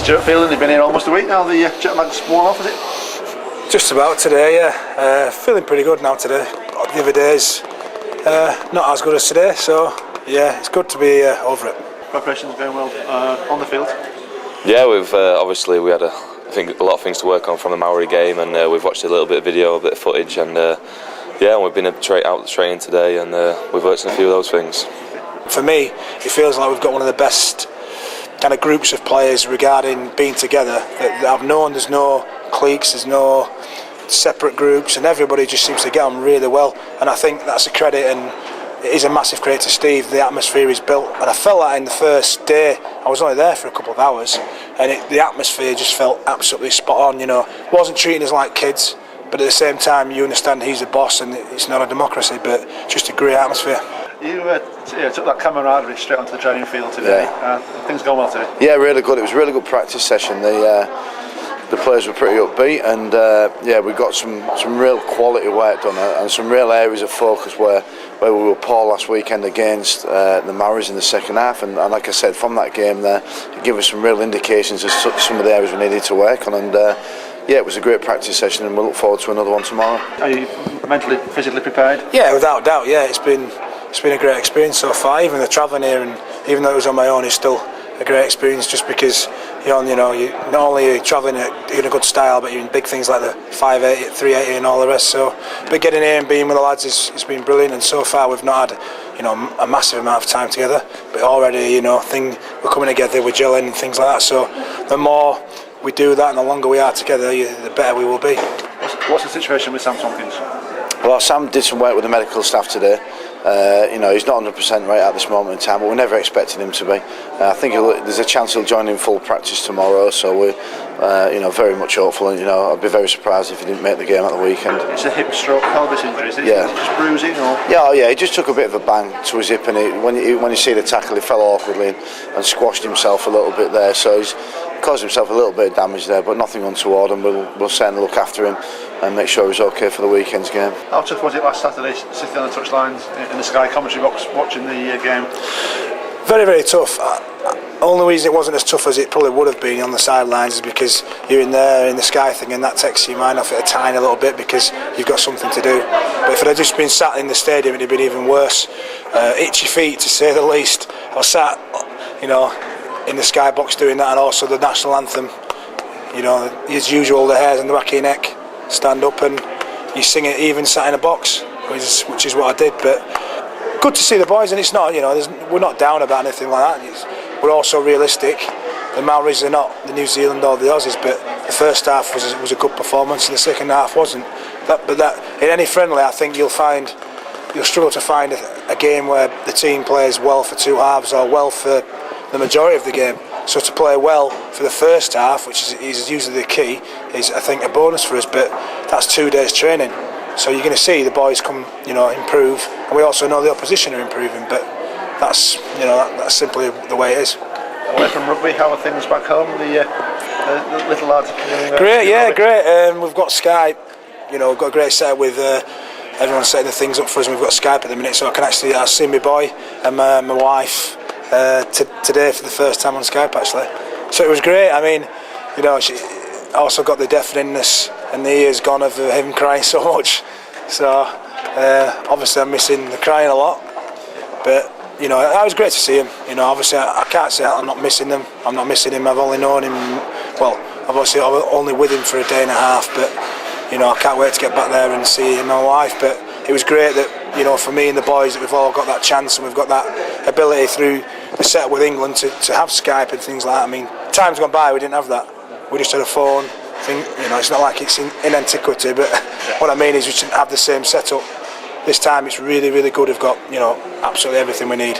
Stuart Fielden, you've been here almost a week now. The jet lag's worn off, is it? Just about today, yeah. Feeling pretty good now today. The other days, not as good as today, so yeah, it's good to be over it. Preparation's going well on the field? Yeah, we've obviously we had I think a lot of things to work on from the Maori game, and we've watched a little bit of video, a bit of footage, and yeah, we've been out the training today, and we've worked on a few of those things. For me, it feels like we've got one of the best kind of groups of players regarding being together that I've known. There's no cliques, there's no separate groups, and everybody just seems to get on really well, and I think that's a credit, and it is a massive credit to Steve. The atmosphere is built, and I felt that in the first day. I was only there for a couple of hours, and the atmosphere just felt absolutely spot on. You know, wasn't treating us like kids, but at the same time you understand he's the boss and it's not a democracy, but just a great atmosphere. You took that camaraderie straight onto the training field today. Things going well today? Yeah, really good. It was a really good practice session. The players were pretty upbeat, and yeah, we got some real quality work done, and some real areas of focus where we were poor last weekend against the Maoris in the second half, and like I said, from that game there, it gave us some real indications as to some of the areas we needed to work on, and yeah, it was a great practice session, and we'll look forward to another one tomorrow. Are you mentally, physically prepared? Yeah, without doubt. Yeah, it's been a great experience so far. Even the travelling here, and even though it was on my own, it's still a great experience, just because you not only are you travelling in a good style, but you're in big things like the 580, 380 and all the rest. So, but getting here and being with the lads it's been brilliant, and so far we've not had a massive amount of time together, but already we're coming together, we're gelling and things like that. So the more we do that and the longer we are together, the better we will be. What's the situation with Sam Tomkins? Well, Sam did some work with the medical staff today. He's not 100% right at this moment in time, but we never expected him to be. I think there's a chance he'll join in full practice tomorrow, so we're very much hopeful, and I'd be very surprised if he didn't make the game at the weekend. It's a hip stroke pelvis injury, is it? Yeah. Just bruising, or? Yeah, he just took a bit of a bang to his hip, and when you see the tackle, he fell awkwardly and squashed himself a little bit there, so he's caused himself a little bit of damage there, but nothing untoward, and we'll certainly look after him and make sure he's okay for the weekend's game. How tough was it last Saturday, sitting on the touchlines in the Sky commentary box watching the game? Very, very tough. Only reason it wasn't as tough as it probably would have been on the sidelines is because you're in there in the Sky thing, and that takes your mind off it a tiny little bit because you've got something to do. But if it had just been sat in the stadium, it'd have been even worse. Itchy feet, to say the least. I was sat, in the Sky box doing that, and also the national anthem. As usual, the hairs on the back of your neck stand up, and you sing it even sat in a box, which is what I did. But good to see the boys, and it's not, we're not down about anything like that. We're also realistic. The Maoris are not the New Zealand or the Aussies, but the first half was a good performance, and the second half wasn't. But in any friendly, I think you'll struggle to find a game where the team plays well for two halves or well for the majority of the game. So to play well for the first half, which is usually the key, is I think a bonus for us. But that's 2 days training, so you're going to see the boys come, improve, and we also know the opposition are improving. But that's that's simply the way it is. Away from rugby, how are things back home? The little lad. Great, yeah, great. We've got Skype. We've got a great setup with everyone setting the things up for us, and we've got Skype at the minute, so I can actually see my boy and my wife today for the first time on Skype actually. So it was great. I mean, she also got the deafeningness and the ears gone of him crying so much. So obviously I'm missing the crying a lot, but it was great to see him. Obviously I can't say I'm not missing them. I'm not missing him. I've only known him, I've obviously only with him for a day and a half, but I can't wait to get back there and see him and my wife. But it was great that for me and the boys, that we've all got that chance, and we've got that ability through the setup with England to have Skype and things like that. I mean, times gone by we didn't have that. We just had a phone thing. It's not like it's in antiquity, but what I mean is we shouldn't have the same setup. This time it's really, really good. We've got absolutely everything we need.